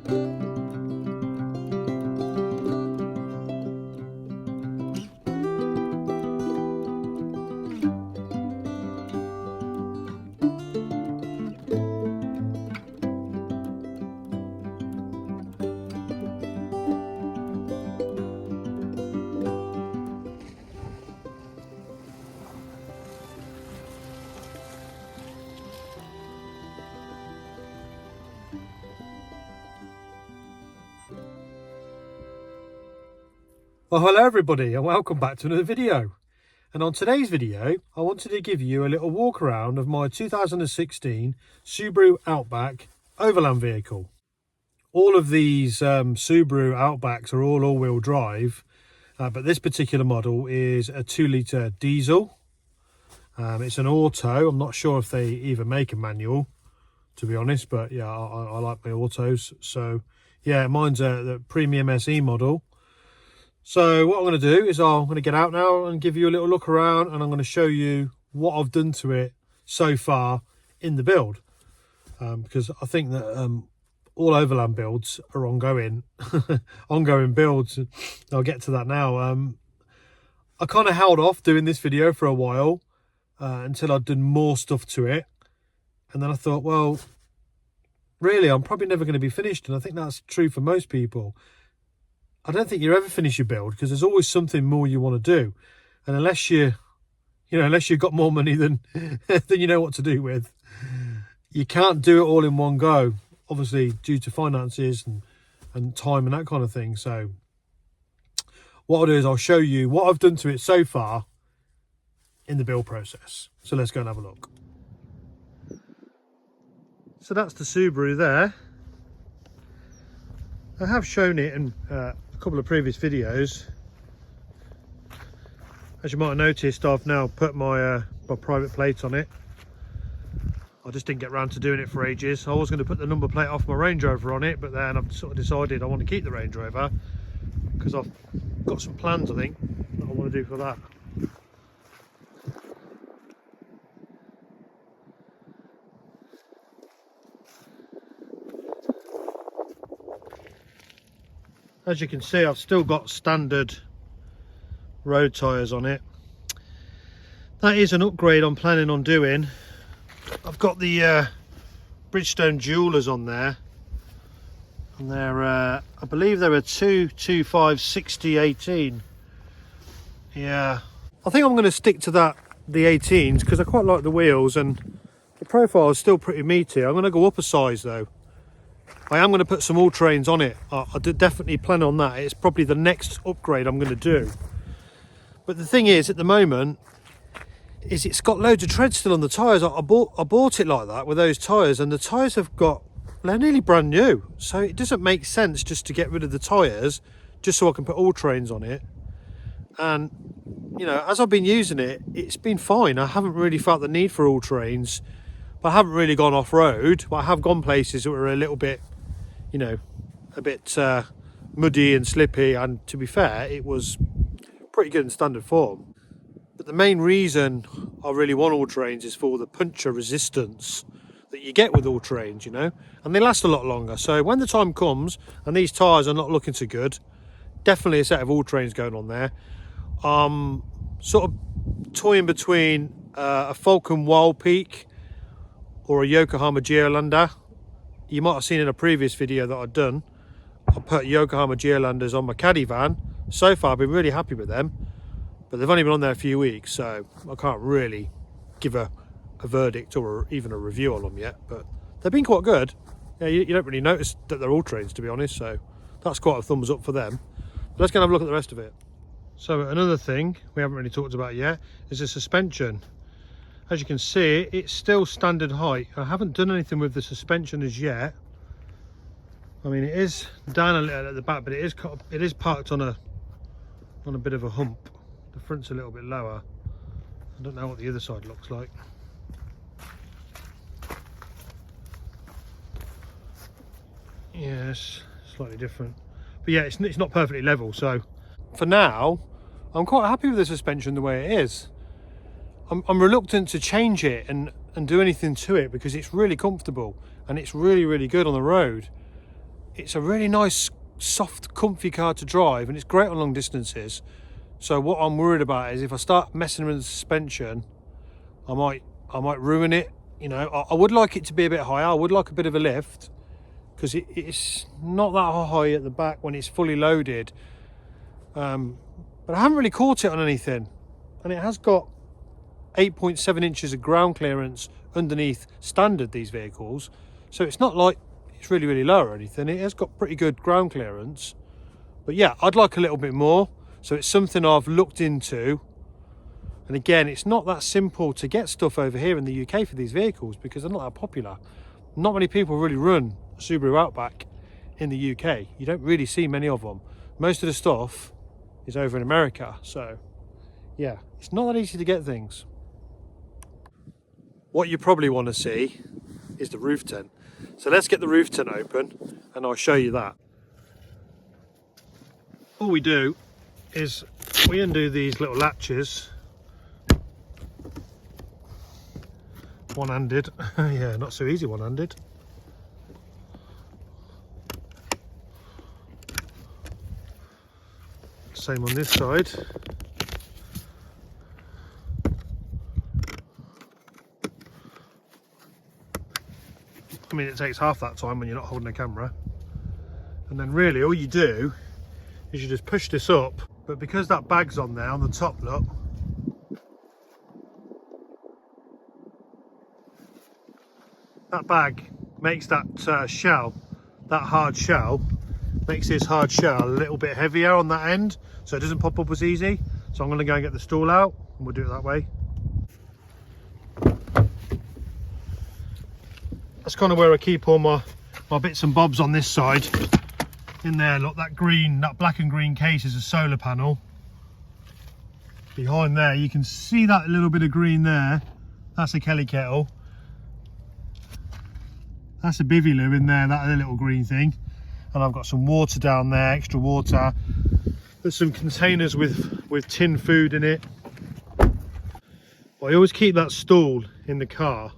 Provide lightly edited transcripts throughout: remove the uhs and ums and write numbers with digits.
Well, hello everybody and welcome back to another video. And on today's video I wanted to give you a little walk around of my 2016 Subaru Outback Overland vehicle. All of these Subaru Outbacks are all-wheel drive, but this particular model is a 2-litre diesel. It's an auto. I'm not sure if they even make a manual, to be honest, but yeah, I like my autos. So yeah, mine's the premium SE model. So what I'm going to do is I'm going to get out now and give you a little look around, and I'm going to show you what I've done to it so far in the build, because I think that all overland builds are ongoing builds. I'll get to that now. I kind of held off doing this video for a while until I'd done more stuff to it, and then I thought, well, really, I'm probably never going to be finished, and I think that's true for most people. I don't think you ever finish your build because there's always something more you want to do, and unless you've got more money than than you know what to do with, you can't do it all in one go. Obviously, due to finances and time and that kind of thing. So, what I'll do is I'll show you what I've done to it so far in the build process. So let's go and have a look. So that's the Subaru there. I have shown it in a couple of previous videos. As you might have noticed, I've now put my private plate on it. I just didn't get around to doing it for ages. I was going to put the number plate off my Range Rover on it, but then I've sort of decided I want to keep the Range Rover because I've got some plans, I think, that I want to do for that. As you can see, I've still got standard road tyres on it. That is an upgrade I'm planning on doing. I've got the Bridgestone Jewelers on there, and they're I believe they're a 225 60 18. Yeah, I think I'm going to stick to the 18s because I quite like the wheels, and the profile is still pretty meaty. I'm going to go up a size though. I am going to put some all-terrains on it. I did definitely plan on that. It's probably the next upgrade I'm going to do. But the thing is, at the moment, is it's got loads of tread still on the tyres. I bought it like that with those tyres, and the tyres they're nearly brand new. So it doesn't make sense just to get rid of the tyres just so I can put all-terrains on it. And, you know, as I've been using it, it's been fine. I haven't really felt the need for all-terrains. But I haven't really gone off-road. But I have gone places that were a little bit, you know, a bit muddy and slippy, and to be fair, it was pretty good in standard form. But the main reason I really want all-terrains is for the puncture resistance that you get with all-terrains, you know, and they last a lot longer. So when the time comes and these tyres are not looking so good, definitely a set of all-terrains going on there. Sort of toying between a Falcon Wild Peak or a Yokohama Geolander. You might have seen in a previous video that I'd done, I put Yokohama Geolanders on my caddy van. So far I've been really happy with them, but they've only been on there a few weeks, so I can't really give a verdict or even a review on them yet, but they've been quite good. Yeah, you don't really notice that they're all-terrains, to be honest, so that's quite a thumbs up for them. But let's go and have a look at the rest of it. So another thing we haven't really talked about yet is the suspension. As you can see, it's still standard height. I haven't done anything with the suspension as yet. I mean, it is down a little at the back, but it is parked on a bit of a hump. The front's a little bit lower. I don't know what the other side looks like. Yes, slightly different. But yeah, it's not perfectly level. So for now, I'm quite happy with the suspension the way it is. I'm reluctant to change it and do anything to it because it's really comfortable and it's really, really good on the road. it's a really nice, soft, comfy car to drive, and it's great on long distances. So what I'm worried about is if I start messing with the suspension, I might ruin it. You know, I would like it to be a bit higher. I would like a bit of a lift, because it's not that high at the back when it's fully loaded. But I haven't really caught it on anything, and it has got 8.7 inches of ground clearance underneath standard, these vehicles. So it's not like it's really low or anything. It has got pretty good ground clearance. But yeah, I'd like a little bit more. So it's something I've looked into. And again, it's not that simple to get stuff over here in the UK for these vehicles, because they're not that popular. Not many people really run a Subaru Outback in the UK. You don't really see many of them. Most of the stuff is over in America. So yeah, it's not that easy to get things. What you probably want to see is the roof tent. So let's get the roof tent open and I'll show you that. All we do is we undo these little latches. One-handed. Yeah, not so easy one-handed. Same on this side. I mean, it takes half that time when you're not holding a camera. And then really all you do is you just push this up, but because that bag's on there on the top, look, that bag makes that shell, that hard shell, makes this hard shell a little bit heavier on that end, so it doesn't pop up as easy. So I'm going to go and get the stool out and we'll do it that way. That's kind of where I keep all my bits and bobs on this side. In there, look, that green, that black and green case is a solar panel. Behind there, you can see that little bit of green there. That's a Kelly kettle. That's a bivy loo in there, that other little green thing. And I've got some water down there, extra water. There's some containers with tin food in it. But I always keep that stool in the car.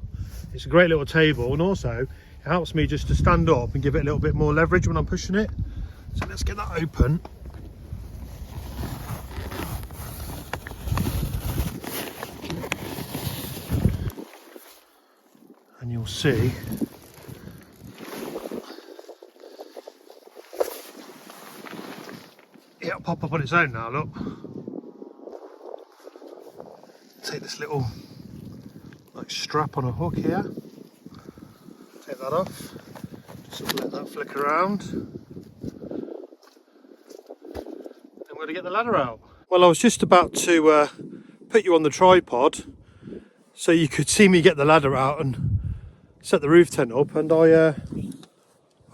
It's a great little table, and also it helps me just to stand up and give it a little bit more leverage when I'm pushing it. So let's get that open. And you'll see it'll pop up on its own now, look. Take this little like strap on a hook here. Take that off. Just let that flick around. And we're going to get the ladder out. Well, I was just about to put you on the tripod so you could see me get the ladder out and set the roof tent up, and I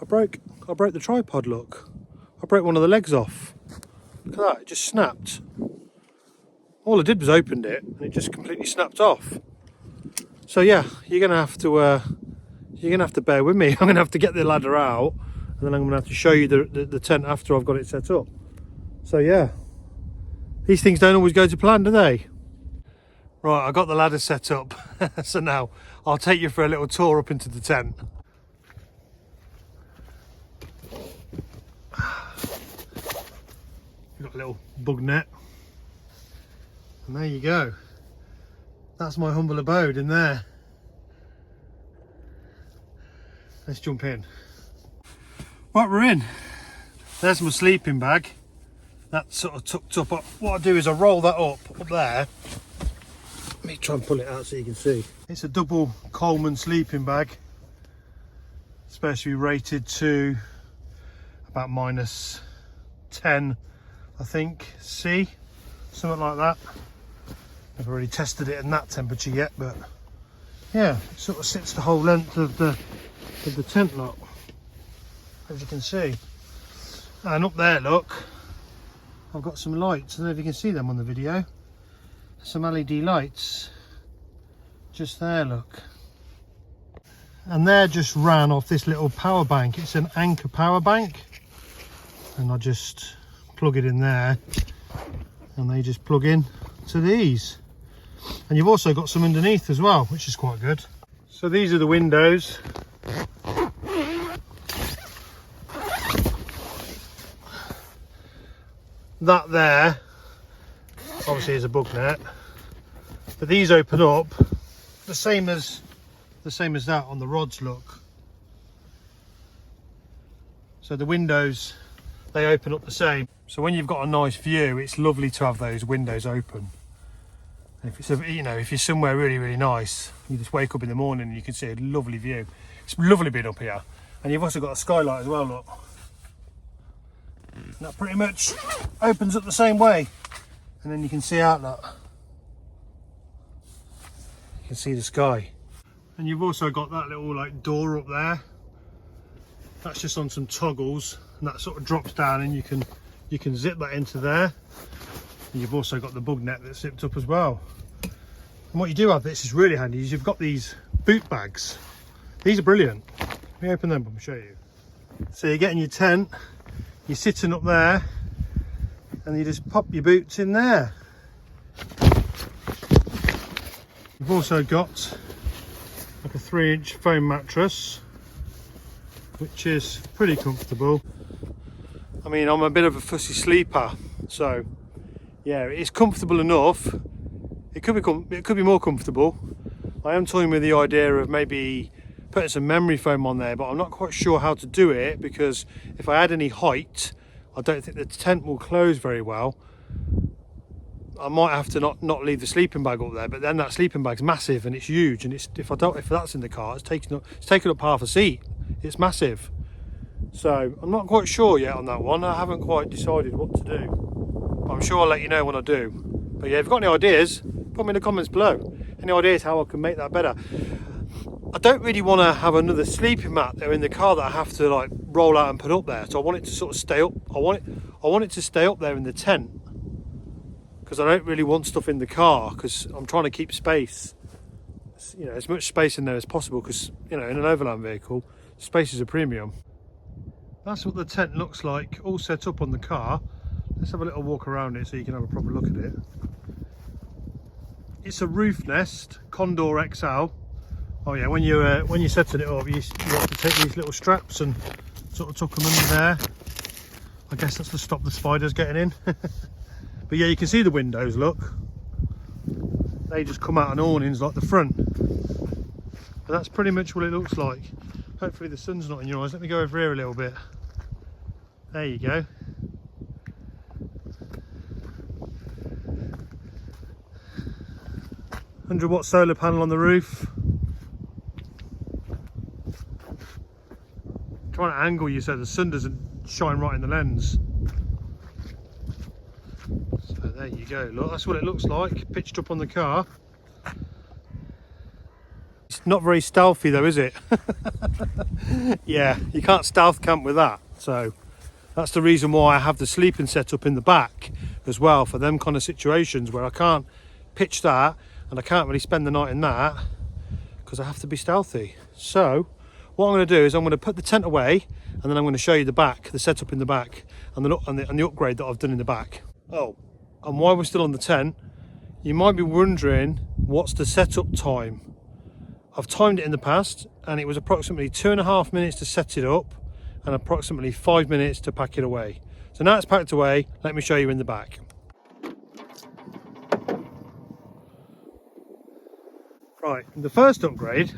broke the tripod, look. I broke one of the legs off. Look at that, it just snapped. All I did was opened it and it just completely snapped off. So yeah, you're gonna have to bear with me. I'm gonna have to get the ladder out, and then I'm gonna have to show you the tent after I've got it set up. So yeah, these things don't always go to plan, do they? Right, I got the ladder set up. So now I'll take you for a little tour up into the tent. We've got a little bug net. And there you go. That's my humble abode in there. Let's jump in. Right, we're in. There's my sleeping bag. That's sort of tucked up. What I do is I roll that up there. Let me try and pull it out so you can see. It's a double Coleman sleeping bag. It's supposed to be rated to about -10, I think, C, something like that. Never really tested it in that temperature yet, but yeah, it sort of sits the whole length of the tent, look, as you can see. And up there, look, I've got some lights. I don't know if you can see them on the video. Some LED lights just there, look. And they're just ran off this little power bank. It's an Anchor power bank, and I just plug it in there and they just plug in to these. And you've also got some underneath as well, which is quite good. So these are the windows. That there obviously is a bug net, but these open up the same as that on the rods, look. So the windows, they open up the same. So when you've got a nice view, it's lovely to have those windows open. And if it's if you're somewhere really, really nice, you just wake up in the morning and you can see a lovely view. It's lovely being up here. And you've also got a skylight as well, look. And that pretty much opens up the same way. And then you can see out, look. You can see the sky. And you've also got that little like door up there. That's just on some toggles, and that sort of drops down, and you can zip that into there. And you've also got the bug net that's zipped up as well. And what you do have, this is really handy, is you've got these boot bags. These are brilliant. Let me open them up and show you. So you're getting your tent, you're sitting up there, and you just pop your boots in there. You've also got like a 3-inch foam mattress, which is pretty comfortable. I mean, I'm a bit of a fussy sleeper, so yeah, it's comfortable enough. It could be more comfortable. I am toying with the idea of maybe putting some memory foam on there, but I'm not quite sure how to do it, because if I add any height, I don't think the tent will close very well. I might have to not leave the sleeping bag up there, but then that sleeping bag's massive and it's huge, and if that's in the car, it's taking up half a seat. It's massive. So I'm not quite sure yet on that one. I haven't quite decided what to do, but I'm sure I'll let you know when I do. But yeah, if you've got any ideas, put them in the comments below. Any ideas how I can make that better? I don't really want to have another sleeping mat there in the car that I have to like roll out and put up there. So I want it to sort of stay up. I want it to stay up there in the tent, because I don't really want stuff in the car, because I'm trying to keep space, as much space in there as possible, because in an overland vehicle, space is a premium. That's what the tent looks like, all set up on the car. Let's have a little walk around it so you can have a proper look at it. It's a roof nest, Condor XL. Oh yeah, when you're setting it up, you have to take these little straps and sort of tuck them under there. I guess that's to stop the spiders getting in. But yeah, you can see the windows, look. They just come out on awnings like the front. But that's pretty much what it looks like. Hopefully the sun's not in your eyes. Let me go over here a little bit. There you go. $100-watt solar panel on the roof. Trying to angle you so the sun doesn't shine right in the lens. So there you go, look, that's what it looks like, pitched up on the car. It's not very stealthy though, is it? Yeah, you can't stealth camp with that. So that's the reason why I have the sleeping set up in the back as well, for them kind of situations where I can't pitch that and I can't really spend the night in that, because I have to be stealthy. So what I'm going to do is I'm going to put the tent away, and then I'm going to show you the back, the setup in the back, and the upgrade that I've done in the back. Oh, and while we're still on the tent, you might be wondering what's the setup time. I've timed it in the past, and it was approximately 2.5 minutes to set it up and approximately 5 minutes to pack it away. So now it's packed away, let me show you in the back. Right, the first upgrade,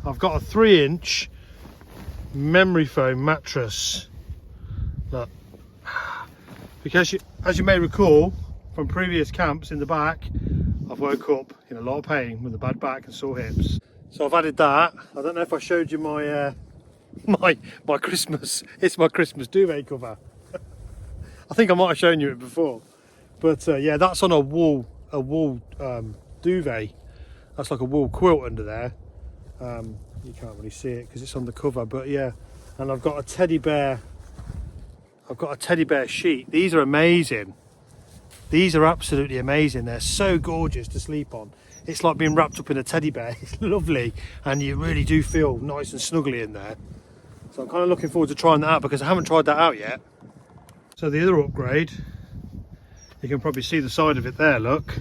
I've got a 3-inch memory foam mattress. Look, because as you may recall from previous camps in the back, I've woke up in a lot of pain with a bad back and sore hips. So I've added that. I don't know if I showed you my my Christmas. It's my Christmas duvet cover. I think I might have shown you it before, but yeah, that's on a wool duvet. That's like a wool quilt under there. You can't really see it because it's on the cover, but yeah. And I've got a teddy bear. I've got a teddy bear sheet. These are amazing. These are absolutely amazing. They're so gorgeous to sleep on. It's like being wrapped up in a teddy bear. It's lovely, and you really do feel nice and snuggly in there. So I'm kind of looking forward to trying that out, because I haven't tried that out yet. So the other upgrade, you can probably see the side of it there, look,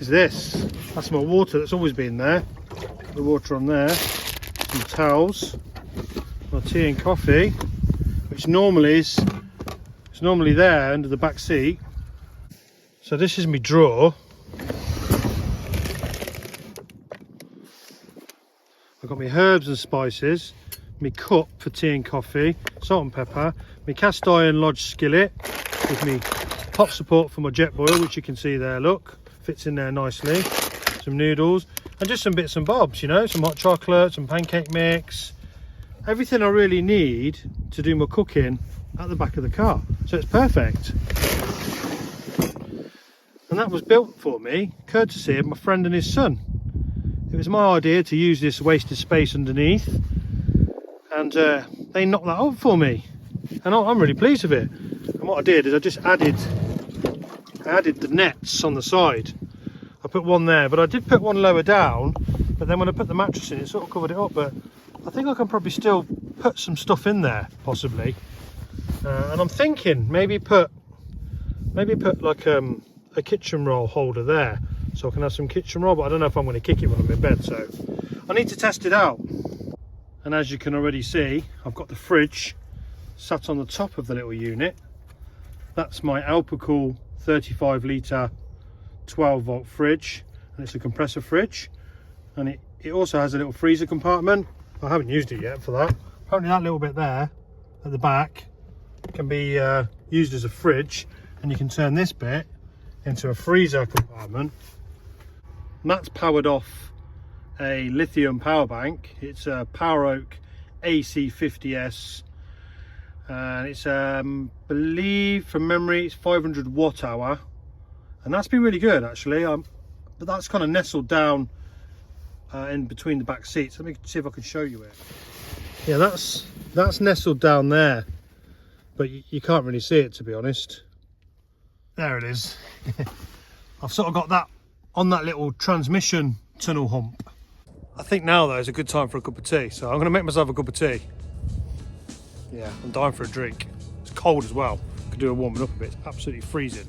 is this. That's my water that's always been there. Put the water on there. Some towels. My tea and coffee, which normally is It's normally there under the back seat. So this is my drawer. I've got my herbs and spices, my cup for tea and coffee, salt and pepper, my cast iron lodge skillet with me hot support for my jet boil, which you can see there, look, fits in there nicely, some noodles, and just some bits and bobs, you know, some hot chocolate, some pancake mix, everything I really need to do my cooking at the back of the car. So it's perfect. And that was built for me courtesy of my friend and his son. It was my idea to use this wasted space underneath, and they knocked that up for me, and I'm really pleased with it. And what I did is I just added the nets on the side. I put one there, but I did put one lower down, but then when I put the mattress in, it sort of covered it up. But I think I can probably still put some stuff in there, possibly. And I'm thinking maybe put like a kitchen roll holder there, so I can have some kitchen roll, but I don't know if I'm going to kick it when I'm in bed, so I need to test it out. And as you can already see, I've got the fridge sat on the top of the little unit. That's my Alpacool 35 litre 12 volt fridge, and it's a compressor fridge, and it also has a little freezer compartment. I haven't used it yet for that. Apparently that little bit there at the back can be used as a fridge, and you can turn this bit into a freezer compartment. And that's powered off a lithium power bank. It's a Power Oak AC50S, and it's believe from memory it's 500 watt hour, and that's been really good actually. But that's kind of nestled down in between the back seats. Let me see if I can show you it. Yeah, that's nestled down there, but you can't really see it, to be honest. There it is. I've sort of got that on that little transmission tunnel hump. I think now though is a good time for a cup of tea, so I'm going to make myself a cup of tea. Yeah, I'm dying for a drink. It's cold as well. Could do a warming up a bit. It's absolutely freezing.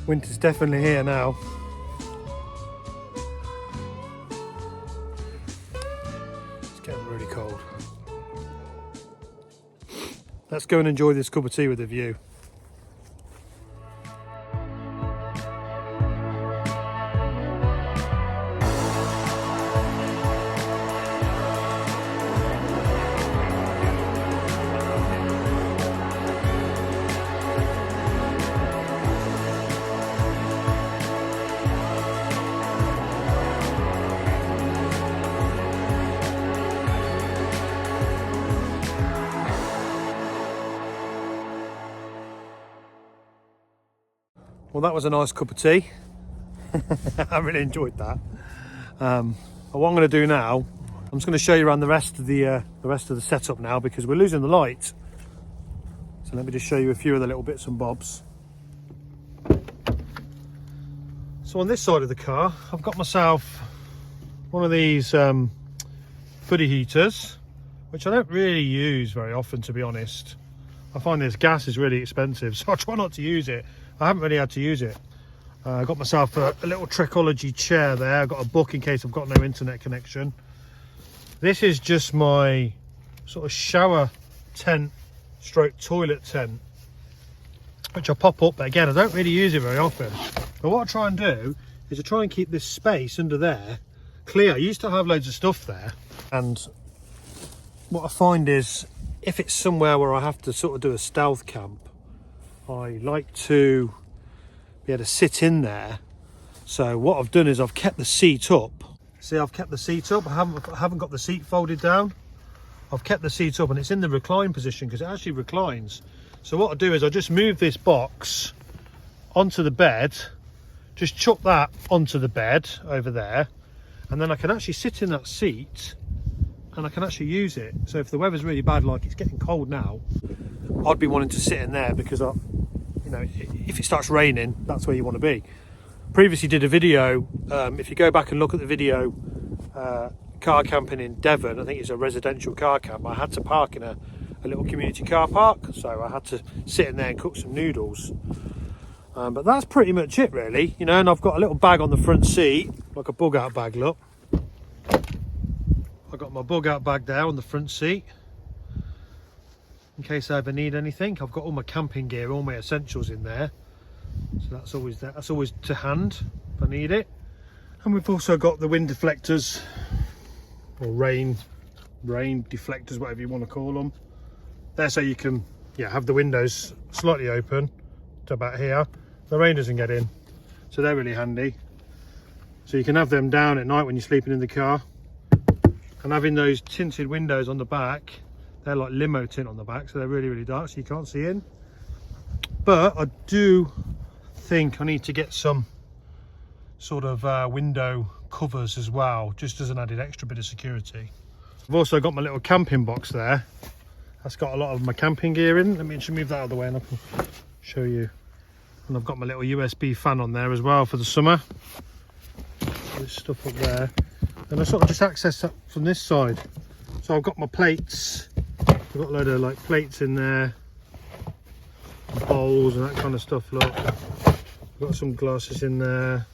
Winter's definitely here now. It's getting really cold. Let's go and enjoy this cup of tea with a view. Well, that was a nice cup of tea. I really enjoyed that. What I'm going to do now, I'm just going to show you around the rest of the setup now, because we're losing the light. So let me just show you a few of the little bits and bobs. So on this side of the car, I've got myself one of these footy heaters, which I don't really use very often, to be honest. I find this gas is really expensive, so I try not to use it. I haven't really had to use it. I got myself a little Trekology chair there. I've got a book in case I've got no internet connection. This is just my sort of shower tent stroke toilet tent, which I pop up, but again I don't really use it very often. But what I try and do is I try and keep this space under there clear. I used to have loads of stuff there, and what I find is if it's somewhere where I have to sort of do a stealth camp, I like to be able to sit in there. So what I've done is I've kept the seat up. See, I've kept the seat up. I haven't got the seat folded down. I've kept the seat up and it's in the recline position because it actually reclines. So what I do is I just move this box onto the bed, just chuck that onto the bed over there, and then I can actually sit in that seat and I can actually use it. So if the weather's really bad, like it's getting cold now, I'd be wanting to sit in there because if it starts raining, that's where you want to be. Previously did a video, if you go back and look at the video, car camping in Devon, I think it's a residential car camp, I had to park in a little community car park, so I had to sit in there and cook some noodles. But that's pretty much it really, and I've got a little bag on the front seat, like a bug out bag, look. I've got my bug out bag there on the front seat, in case I ever need anything. I've got all my camping gear, all my essentials in there. So that's always there. That's always to hand if I need it. And we've also got the wind deflectors, or rain deflectors, whatever you want to call them. There, so you can have the windows slightly open to about here. The rain doesn't get in, so they're really handy. So you can have them down at night when you're sleeping in the car. And having those tinted windows on the back, they're like limo tint on the back, so they're really, really dark, so you can't see in. But I do think I need to get some sort of window covers as well, just as an added extra bit of security. I've also got my little camping box there. That's got a lot of my camping gear in. Let me just move that out of the way and I can show you. And I've got my little USB fan on there as well for the summer. This stuff up there. And I sort of just access that from this side. So I've got my plates. I've got a load of like plates in there, bowls and that kind of stuff. Look, I've got some glasses in there,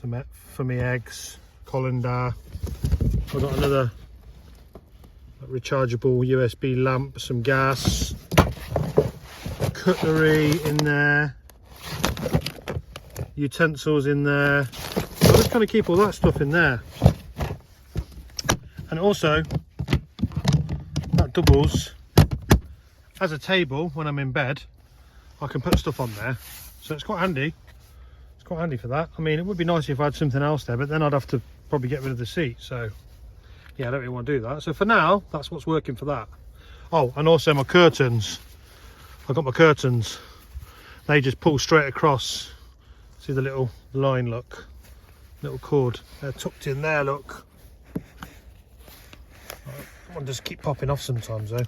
some for me eggs, colander. I've got another rechargeable USB lamp, some gas, cutlery in there, utensils in there. So I'm just trying to keep all that stuff in there. And also that doubles as a table when I'm in bed. I can put stuff on there, so it's quite handy. It's quite handy for that. I mean, it would be nice if I had something else there, but then I'd have to probably get rid of the seat. So yeah, I don't really want to do that. So for now, that's what's working for that. Oh, and also my curtains. I've got my curtains. They just pull straight across. See the little line, look. Little cord. They're tucked in there, look. One just keep popping off sometimes though.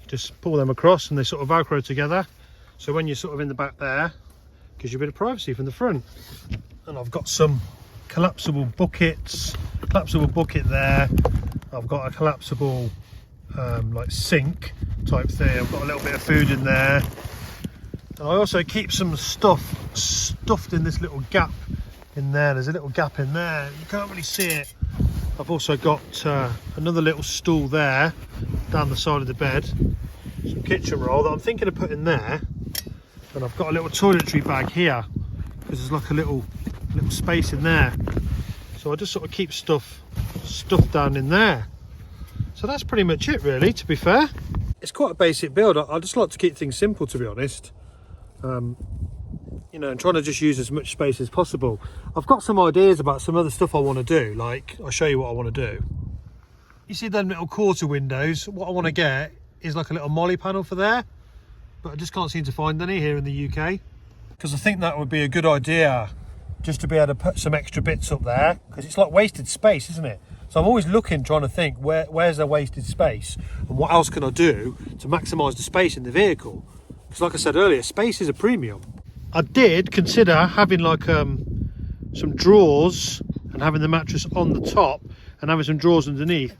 Just pull them across and they sort of velcro together. So when you're sort of in the back there, gives you a bit of privacy from the front. And I've got some collapsible buckets, collapsible bucket there. I've got a collapsible like sink type thing. I've got a little bit of food in there. And I also keep some stuff stuffed in this little gap in there. There's a little gap in there. You can't really see it. I've also got another little stool there down the side of the bed. Some kitchen roll that I'm thinking of putting there. And I've got a little toiletry bag here because there's like a little space in there. So I just sort of keep stuff stuffed down in there. So that's pretty much it really, to be fair. It's quite a basic build. I just like to keep things simple, to be honest. You know, and trying to just use as much space as possible. I've got some ideas about some other stuff I want to do, like I'll show you what I want to do. You see them little quarter windows? What I want to get is like a little molly panel for there, but I just can't seem to find any here in the UK, because I think that would be a good idea, just to be able to put some extra bits up there, because it's like wasted space, isn't it? So I'm always looking, trying to think where's the wasted space and what else can I do to maximise the space in the vehicle, because like I said earlier, space is a premium. I did consider having like some drawers and having the mattress on the top and having some drawers underneath,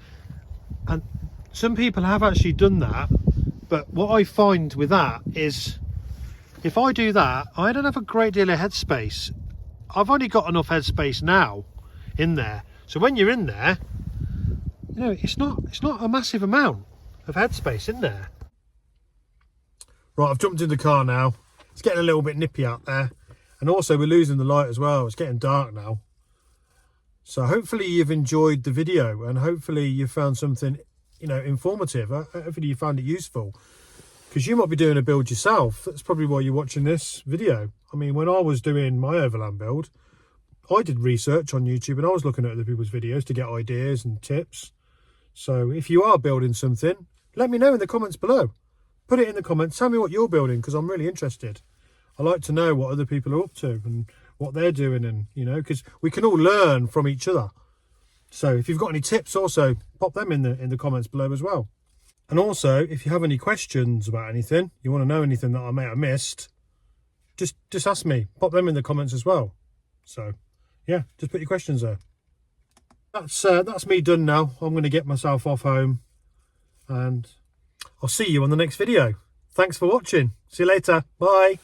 and some people have actually done that, but what I find with that is if I do that, I don't have a great deal of headspace. I've only got enough headspace now in there, so when you're in there, you know, it's not a massive amount of headspace in there. Right, I've jumped in the car now. It's getting a little bit nippy out there, and also we're losing the light as well. It's getting dark now. So hopefully you've enjoyed the video, and hopefully you found something you know, informative. Hopefully you found it useful, because you might be doing a build yourself. That's probably why you're watching this video. I mean, when I was doing my overland build, I did research on YouTube and I was looking at other people's videos to get ideas and tips. So if you are building something, let me know in the comments below. Put it in the comments, tell me what you're building, because I'm really interested. I like to know what other people are up to and what they're doing, and you know, because we can all learn from each other. So if you've got any tips, also pop them in the comments below as well. And also, if you have any questions about anything, you want to know anything that I may have missed, just ask me. Pop them in the comments as well. So yeah, just put your questions there. That's me done now. I'm going to get myself off home, and I'll see you on the next video. Thanks for watching. See you later. Bye.